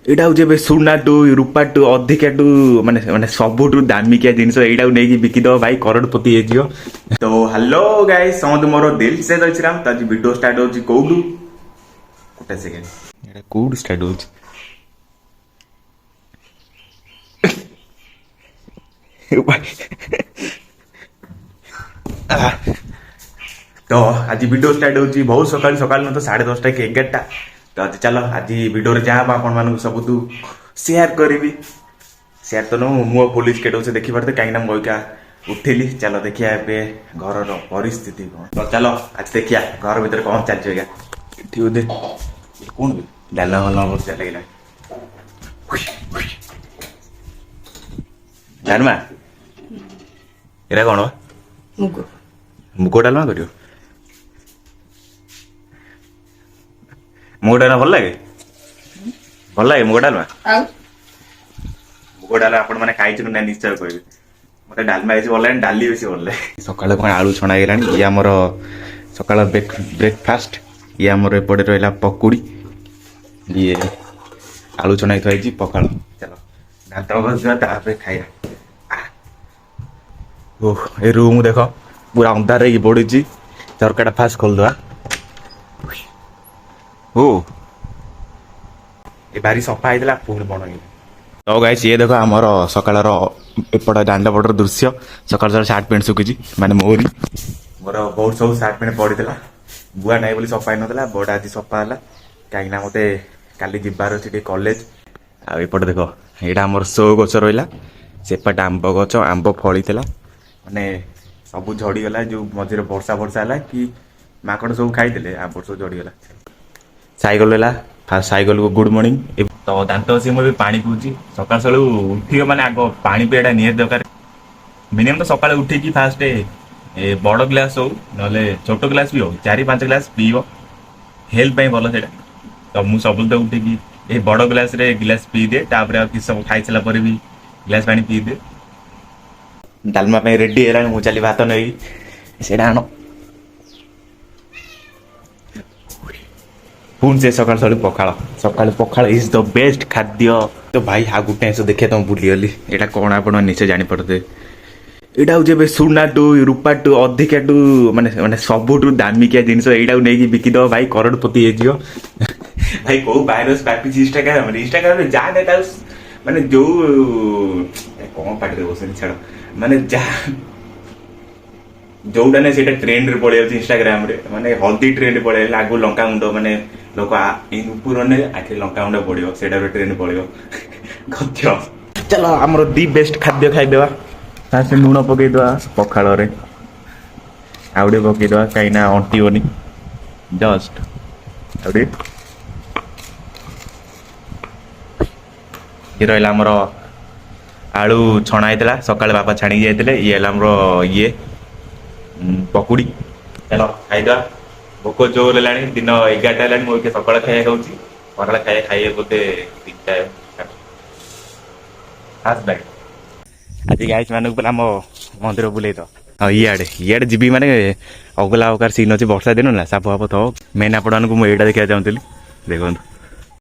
ଏଇଟା ହଉଛି ଏବେ ସୁନାଠୁ ରୂପାଠୁ ଅଧିକାଠୁ ମାନେ ମାନେ ସବୁଠୁ ଦାମିକିଆ ଜିନିଷ ଏଇଟାକୁ ନେଇକି ବିକିଦବ ଭାଇ କରୋଡ଼ପତି ହେଇଯିବ। ତ ହ୍ୟାଲୋ ଗାଇସ୍, ସମସ୍ତେ ମୋର ଦିଲ୍ ସେ ଜୟଶ୍ରୀରାମ। ତ ଆଜି ଭିଡ଼ିଓ ଷ୍ଟାର୍ଟ ହଉଛି କୋଉଠୁ, ଗୋଟେ ସେକେଣ୍ଡ, ଏଇଟା କୋଉଠୁ ଷ୍ଟାର୍ଟ ହଉଛି? ତ ଆଜି ଭିଡ଼ିଓ ଷ୍ଟାର୍ଟ ହଉଛି ବହୁତ ସକାଳୁ ସକାଳୁ, ତ 10:30 କି 11ଟା। ତ ଆଜି ଚାଲ ଆଜି ଭିଡ଼ିଓରେ ଯାହା ହବ ଆପଣମାନଙ୍କୁ ସବୁଠୁ ସେୟାର କରିବି। ସେୟାର ତ ନୁହଁ, ମୁଁ ପୋଲିସ କେଟଉଛି ଦେଖିପାରୁଥିବେ, କାହିଁକିନା ମୁଁ ଏଇକା ଉଠିଲି। ଚାଲ ଦେଖିବା ଏବେ ଘରର ପରିସ୍ଥିତି କ'ଣ। ତ ଚାଲ ଆଜି ଦେଖିବା ଘର ଭିତରେ କ'ଣ ଚାଲିଛି ଆଜ୍ଞା। ଏଠି ବୋଧେ କ'ଣ ଡାଲା ଭଲ ବର୍ଷା ଲାଗିଲା। ଡାଲମା ଏଇଟା କ'ଣ? ମୁଗ ଡାଲମା କରିବ? ମୁଗ ଡାଲମା ଭଲ ଲାଗେ? ଭଲ ଲାଗେ ମୁଗ ଡାଲମା? ମୁଗ ଡାଲମା ଆପଣ ମାନେ ଖାଇଛନ୍ତି ନା ନିଶ୍ଚୟ କହିବେ। ମତେ ଡାଲମା ବେଶୀ ଭଲ ଲାଗେ, ଡାଲି ବେଶୀ ଭଲ ଲାଗେ। ସକାଳେ କ'ଣ ଆଳୁ ଛଣା ହେଇଗଲାଣି। ଇଏ ଆମର ସକାଳ ବ୍ରେକଫାଷ୍ଟ। ଇଏ ଆମର ଏପଟେ ରହିଲା ପକୁଡ଼ି, ଇଏ ଆଳୁ ଛଣା ହେଇଥୁଆ ହେଇଛି, ପଖାଳ। ଚାଲ ଦାନ୍ତ ଘଷିବା ତାପରେ ଖାଇବା। ଓହ, ଏ ରୁମ୍ ଦେଖ ପୁରା ଅନ୍ଧାର ହେଇକି ପଡୁଛି। ଝରକାଟା ଫାଷ୍ଟ ଖୋଲିଦବା। ଓ ଏ ଭାରି ସଫା ହେଇଥିଲା, ପୁଣି ବଣ ହେଇଗଲା। ତ ଗାଇସ୍, ଇଏ ଦେଖ ଆମର ସକାଳର ଏପଟ ଦାଣ୍ଡ ପଟର ଦୃଶ୍ୟ। ସକାଳ ସକାଳ ସାର୍ଟ ପ୍ୟାଣ୍ଟ ଶୁଖିଛି, ମାନେ ମୋର ବହୁତ ସବୁ ସାର୍ଟ ପ୍ୟାଣ୍ଟ ପଡ଼ିଥିଲା। ବୁଆ ନାହିଁ ବୋଲି ସଫା ହେଇନଥିଲା, ବଡ଼ ଆଜି ସଫା ହେଲା, କାହିଁକିନା ମୋତେ କାଲି ଯିବାର ଅଛି ଟିକେ କଲେଜ। ଆଉ ଏପଟେ ଦେଖ, ଏଇଟା ଆମର ସୋ ଗଛ ରହିଲା, ସେପଟେ ଆମ୍ବ ଗଛ, ଆମ୍ବ ଫଳିଥିଲା, ମାନେ ସବୁ ଝଡ଼ିଗଲା। ଯେଉଁ ମଝିରେ ବର୍ଷା ହେଲା କି ମାଙ୍କଡ଼ ସବୁ ଖାଇଥିଲେ, ଆମ୍ବ ସବୁ ଝଡ଼ିଗଲା। ସାଇକେଲ ରହିଲା, ଫାଷ୍ଟ ସାଇକେଲକୁ ଗୁଡ୍ ମର୍ଣ୍ଣିଂ। ତ ଦାନ୍ତ ଘଷି ମୁଁ ଏବେ ପାଣି ପିଉଛି। ସକାଳୁ ସକାଳୁ ଉଠିବ ମାନେ ଆଗ ପାଣି ପିଇବାଟା ନିହାତି ଦରକାର। ମିନିମମ୍ ତ ସକାଳୁ ଉଠିକି ଫାଷ୍ଟ ବଡ଼ ଗ୍ଲାସ୍ ହଉ ନହେଲେ ଛୋଟ ଗ୍ଲାସ୍ ବି ହଉ, 4-5 ଗ୍ଲାସ୍ ପିଇବ, ହେଲ୍ଥ ପାଇଁ ଭଲ ସେଇଟା। ତ ମୁଁ ସବୁବେଳେ ତ ଉଠିକି ଏଇ ବଡ଼ ଗ୍ଲାସ୍ରେ ଗ୍ଲାସ୍ ପିଇଦିଏ, ତାପରେ ଆଉ କିଛି ସବୁ ଖାଇସାରିଲା ପରେ ବି ଗ୍ଲାସ୍ ପାଣି ପିଇଦିଏ। ଡାଲମା ପାଇଁ ରେଡି ହେଲାଣି, ମୁଁ ଚାଲି ଭାତ ନେଇକି। ସେଇଟା ଆଣ। ପୁଣି ସେ ସକାଳୁ ସକାଳୁ ପଖାଳ ଇଜ୍ ଦ ବେଷ୍ଟ ଖାଦ୍ୟ। ତ ଭାଇ ଆଉ ଗୋଟେ ଜିନିଷ ଦେଖିବା ତ ମୁଁ ଭୁଲିଗଲି। ଏଇଟା କ'ଣ ଆପଣ ନିଶ୍ଚୟ ଜାଣିପାରୁଥିବେ। ଏଇଟା ହଉଛି ଏବେ ସୁନାଠୁ ରୂପାଠୁ ଅଧିକାଠୁ ମାନେ ମାନେ ସବୁଠୁ ଦାମିକିଆ ଜିନିଷ ଏଇଟାକୁ ନେଇକି ବିକିଦବ ଭାଇ କରୋଡ଼ପତି ହେଇଯିବ। ଭାଇ କୋଉ ଭାଇରସ୍ ବ୍ୟାପିଛି ଇନଷ୍ଟାଗ୍ରାମରେ ଯାହା ନେତା ମାନେ ଯୋଉ କ'ଣ ପାଟିରେ ବସେନି ଛାଡ଼, ମାନେ ଯାହା ଯୋଉଟା ନାହିଁ ସେଇଟା ଟ୍ରେଣ୍ଡରେ ପଳେଇ ଯାଉଛି ଇନଷ୍ଟାଗ୍ରାମରେ। ମାନେ ହଳଦୀ ଟ୍ରେଣ୍ଡ ପଳେଇ ଆସିଲା, ଆଗକୁ ଲଙ୍କାଗୁଣ୍ଡ, ମାନେ ଲୋକ ଉପର ନେଲେ ଆଖିରେ ଲଙ୍କାଗୁଣ୍ଡ ପଡ଼ିବ, ସେଇଟା ଗୋଟେ ଟ୍ରେଣ୍ଡ ପଳେଇବ। ଗଛ ଚାଲ ଆମର ଦି ବେଷ୍ଟ ଖାଦ୍ୟ ଖାଇଦେବା। ଫାଷ୍ଟ ଲୁଣ ପକେଇଦେବା ପଖାଳରେ, ଆଉ ଟିକେ ପକେଇଦେବା କାହିଁକିନା ଅଣ୍ଟିବନି। ଜଷ୍ଟ ଆଉ ଟିକେ ଇଏ ରହିଲା ଆମର ଆଳୁ ଛଣା ହେଇଥିଲା, ସକାଳେ ବାପା ଛାଣିକି ଯାଇଥିଲେ। ଇଏ ହେଲା ଆମର ପକୁଡ଼ି। ଚାଲ ଖାଇଦେବା। ଭୋକ ଜୋର ହେଲାଣି, ଦିନ 11ଟା ହେଲାଣି। ମୁଁ ସକାଳ ଖାଇବା ଖାଉଛି, ଖରାବେଳେ ଖାଇବା ଖାଇବେ ବୋଧେ 3ଟା। ଆଜି ଗାଇସ୍ ମାନଙ୍କୁ କହିଲା ଆମ ମନ୍ଦିର ବୁଲେଇ ତ। ଆଉ ଇଆଡ଼େ ଯିବି ମାନେ ଅଗଲା ଅକାର ସିନ୍ ଅଛି। ବର୍ଷା ଦିନ ନା, ସାପ ଫାପ ଥବ। ମେନ୍ ଆପଣମାନଙ୍କୁ ମୁଁ ଏଇଟା ଦେଖିବାକୁ ଚାହୁଁଥିଲି, ଦେଖନ୍ତୁ।